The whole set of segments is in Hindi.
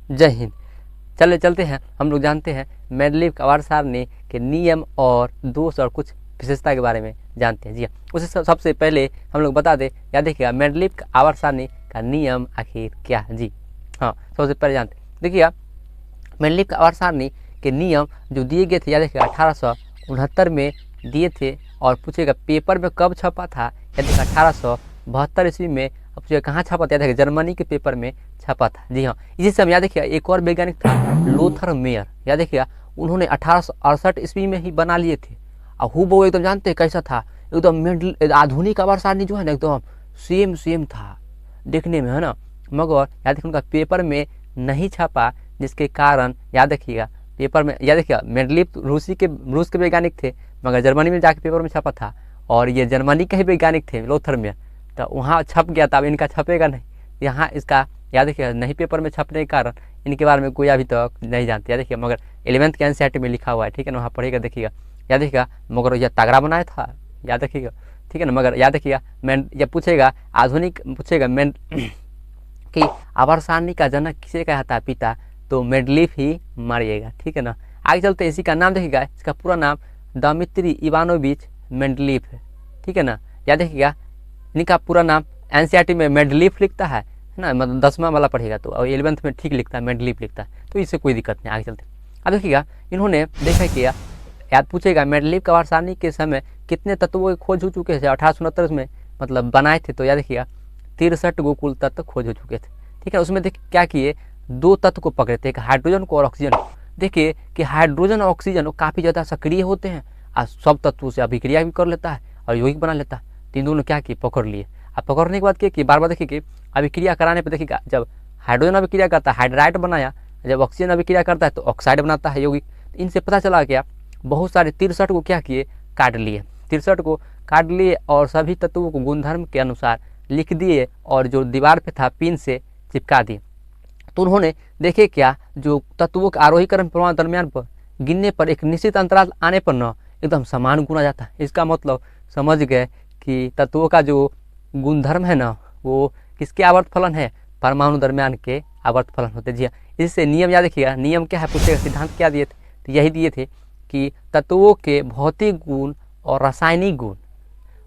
जय हिंद। चले चलते हैं, हम लोग जानते हैं मेंडलीव की आवर्त सारणी के नियम और दोष और कुछ विशेषता के बारे में जानते हैं। जी हाँ, उसे सबसे पहले हम लोग बता दें, या देखिएगा मेंडलीव की आवर्त सारणी का नियम आखिर क्या है। जी हाँ, सबसे पहले जानते हैं, देखिएगा मेंडलीव की आवर्त सारणी के नियम जो दिए गए थे, या देखिएगा 1869 में दिए थे। और पूछेगा पेपर में कब छपा था, या देखिएगा 1872 ईस्वी में। अब पूछेगा कहाँ छपा था, या देखिए जर्मनी के पेपर में छपा था। जी हाँ, इसी समय याद देखिएगा एक और वैज्ञानिक था लोथर मेयर, याद देखिएगा उन्होंने 1868 ईस्वी में ही बना लिए थे। और हूबहू एकदम जानते हैं कैसा था, एकदम आधुनिक आवर्त सारणी जो है ना एकदम सेम था देखने में, है ना। मगर याद देखिए उनका पेपर में नहीं छपा, जिसके कारण याद रखिएगा पेपर में, याद देखिएगा मेंडलीव रूस के वैज्ञानिक थे, मगर जर्मनी में जाके पेपर में छपा था। और ये जर्मनी के ही वैज्ञानिक थे लोथर मेयर, तो वहाँ छप गया था। अब इनका छपेगा नहीं, यहाँ इसका याद देखिएगा नहीं पेपर में छपने के कारण इनके बारे में कोई अभी तक नहीं जानते। याद देखिए मगर 11th के NCERT में लिखा हुआ है, ठीक है ना, वहाँ पढ़ेगा देखिएगा। याद देखिएगा मगर यह तगड़ा बनाया था, याद रखिएगा, ठीक है ना। मगर याद रखिएगा यह पूछेगा आधुनिक पूछेगा कि आवर्त सारणी का जनक किसे कहा था पिता, तो मेंडलीव ही मारिएगा, ठीक है ना। आगे चलते इसी का नाम देखिएगा, इसका पूरा नाम दमित्री इवानोविच मेंडलीव है, ठीक है ना। याद देखिएगा इनका पूरा नाम NCERT में मेंडलीव लिखता है ना, मतलब 10वां वाला पढ़ेगा तो, और 11th में ठीक लिखता है मेंडलीव लिखता है, तो इससे कोई दिक्कत नहीं। आगे चलते अब देखिएगा इन्होंने देखा कि याद पूछेगा मेंडलीव की आवर्त सारणी के समय कितने तत्वों की खोज हो चुके थे 1869 में, मतलब बनाए थे। तो याद देखिएगा 63 गो कुल तत्व खोज हो चुके थे, ठीक है। उसमें देखिए क्या किए, 2 तत्व को पकड़े थे, एक हाइड्रोजन को और ऑक्सीजन को। देखिए कि हाइड्रोजन और ऑक्सीजन वो काफ़ी ज़्यादा सक्रिय होते हैं और सब तत्वों से अभिक्रिया भी कर लेता है और यौगिक बना लेता है। तो इन दोनों क्या किए, पकड़ लिए। अब पकड़ने के बाद क्या किए, बार बार देखिए कि अभिक्रिया कराने पर देखिएगा जब हाइड्रोजन अभिक्रिया करता है हाइड्राइड बनाया, जब ऑक्सीजन अभिक्रिया करता है तो ऑक्साइड बनाता है यौगिक। इनसे पता चला क्या, बहुत सारे 63 को क्या किए, काट लिए। 63 को काट लिए और सभी तत्वों को गुणधर्म के अनुसार लिख दिए और जो दीवार पे था पिन से चिपका दिए। तो उन्होंने देखे क्या, जो तत्वों के आरोहीकरण प्रमाण दरमियान पर गिनने पर एक निश्चित अंतराल आने पर न एकदम समान गुना जाता है। इसका मतलब समझ गए कि तत्वों का जो गुणधर्म है ना, वो किसके आवर्त फलन है, परमाणु दरमियान के आवर्त फलन होते। जी हाँ, इससे नियम याद रखिएगा, नियम क्या है पूछेगा, सिद्धांत क्या दिए थे, तो यही दिए थे कि तत्वों के भौतिक गुण और रासायनिक गुण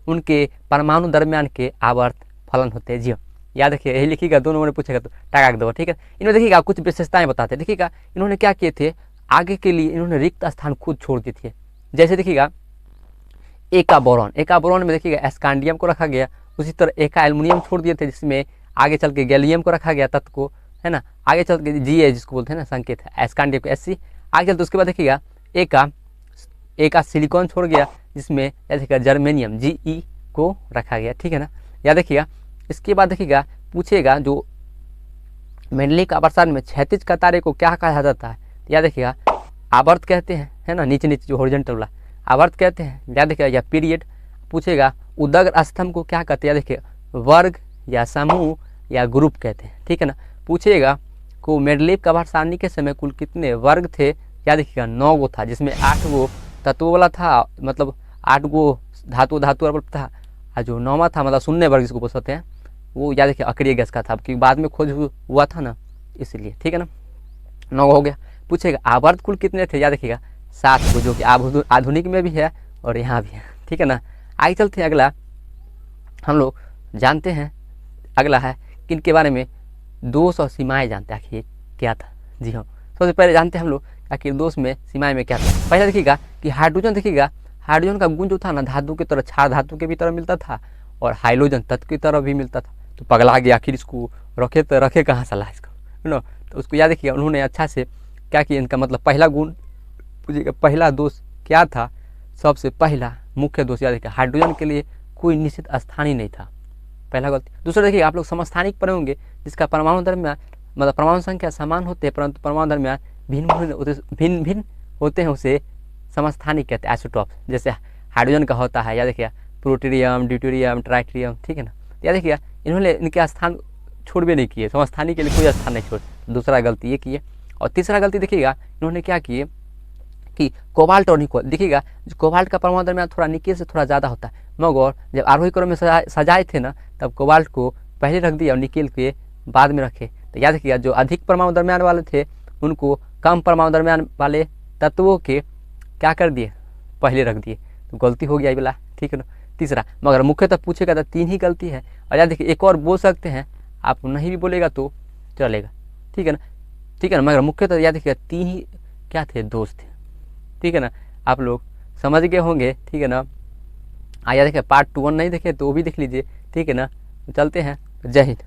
उनके परमाणु दरमियान के आवर्त फलन होते हैं। जी हाँ, याद रखिएगा, यही लिखिएगा, 2 नंबर पूछेगा तो टाका दो, ठीक है। इन्होंने देखिएगा कुछ विशेषताएं बताते हैं। देखिएगा इन्होंने क्या किए थे, आगे के लिए इन्होंने रिक्त स्थान खुद छोड़ दिए थे। जैसे देखिएगा एका बोरॉन में देखिएगा स्कैंडियम को रखा गया, उसी तरह एका एल्युमिनियम छोड़ दिए थे, जिसमें आगे चल के गैलियम को रखा गया तत्व को, है ना। आगे चल के Ga जिसको बोलते हैं ना संकेत है, स्कैंडियम को Sc। आगे चलते उसके बाद देखिएगा एका सिलिकॉन छोड़ गया, जिसमें याद देखिएगा जर्मेनियम Ge को रखा गया, ठीक है ना। याद देखिएगा इसके बाद देखिएगा पूछेगा जो मेंडलीव की आवर्त सारणी में क्षैतिज कतारे को क्या कहा जाता है, याद देखिएगा आवर्त कहते हैं, है ना, नीचे जो हॉरिजॉन्टल वाला आवर्त कहते हैं। याद देखिएगा या पीरियड। पूछेगा उदग्र स्तंभ को क्या कहते हैं, याद देखिएगा वर्ग या समूह या ग्रुप कहते हैं, ठीक है ना। पूछेगा को मेंडलीव की आवर्त सारणी के समय कुल कितने वर्ग थे, याद देखिएगा 9 गो था, जिसमें 8 गो तत्वों वाला था, मतलब 8 गो धातु था, और जो 9वां था मतलब शून्य वर्ग जिसको बोल सकते हैं, वो याद देखिए अक्रिय गैस का था, क्योंकि बाद में खोज हुआ था ना, इसलिए, ठीक है ना। 9 हो गया। पूछेगा आवर्त कुल कितने थे, याद देखिएगा 7 को, जो कि आधुनिक में भी है और यहाँ भी है, ठीक है ना। आगे चलते हैं, अगला हम लोग जानते हैं, अगला है किनके बारे में, दोष और सीमाएं जानते हैं आखिर क्या था। जी हाँ, सबसे पहले जानते हैं हम लोग आखिर दोष में सीमाएं में क्या था। पहले देखिएगा कि हाइड्रोजन, देखिएगा हाइड्रोजन का गुण जो था ना धातु की तरह, क्षार धातु के भी तरह मिलता था और हाइड्रोजन तत्व की तरह भी मिलता था। तो पगला गया आखिर इसको रखे तो रखे कहाँ सलाह इसको, है ना। तो उसको याद रखिएगा उन्होंने अच्छा से क्या किया, इनका मतलब पहला गुण पूछिएगा, पहला दोष क्या था, सबसे पहला मुख्य दोष याद रखिएगा हाइड्रोजन के लिए कोई निश्चित स्थान ही नहीं था, पहला गलती। दूसरा देखिए आप लोग समस्थानिक पढ़े होंगे, जिसका परमाणु दरमियान मतलब परमाणु संख्या समान होते हैं परंतु परमाणु दरमियान भिन्न होते हैं, उसे समस्थानिक कहते हैं, आइसोटॉप्स। जैसे हाइड्रोजन का होता है, याद देखिए प्लूटोनियम, ड्यूटेरियम, ट्राइटिरियम, ठीक है ना। याद देखिए इन्होंने इनके स्थान छोड़वे नहीं किए, समस्थानिक के लिए कोई स्थान नहीं छोड़, दूसरा गलती ये किए। और तीसरा गलती देखिएगा इन्होंने क्या किए कि कोबाल्ट और निकोल, देखिएगा कोबाल्ट का परमाणु दरमियान थोड़ा निकेल से थोड़ा ज़्यादा होता है, मगर जब आरोही क्रम में सजाए थे ना, तब कोबाल्ट को पहले रख दिया और निकेल के बाद में रखे, तो याद रखिएगा जो अधिक परमाणु द्रव्यमान वाले थे उनको कम परमाणु द्रव्यमान वाले तत्वों के क्या कर दिए, पहले रख दिए, तो गलती हो गया ये वाला, ठीक है ना। तीसरा, मगर मुख्यतः पूछेगा तो 3 ही गलती है। और याद देखिए एक और बोल सकते हैं, आप नहीं भी बोलेगा तो चलेगा, ठीक है ना, ठीक है ना। मगर मुख्यतः याद देखिएगा 3 ही क्या थे, दोष थे, ठीक है ना। आप लोग समझ गए होंगे, ठीक है ना। याद देखिए पार्ट 1 नहीं देखे तो वो भी देख लीजिए, ठीक है ना। चलते हैं, जय हिंद।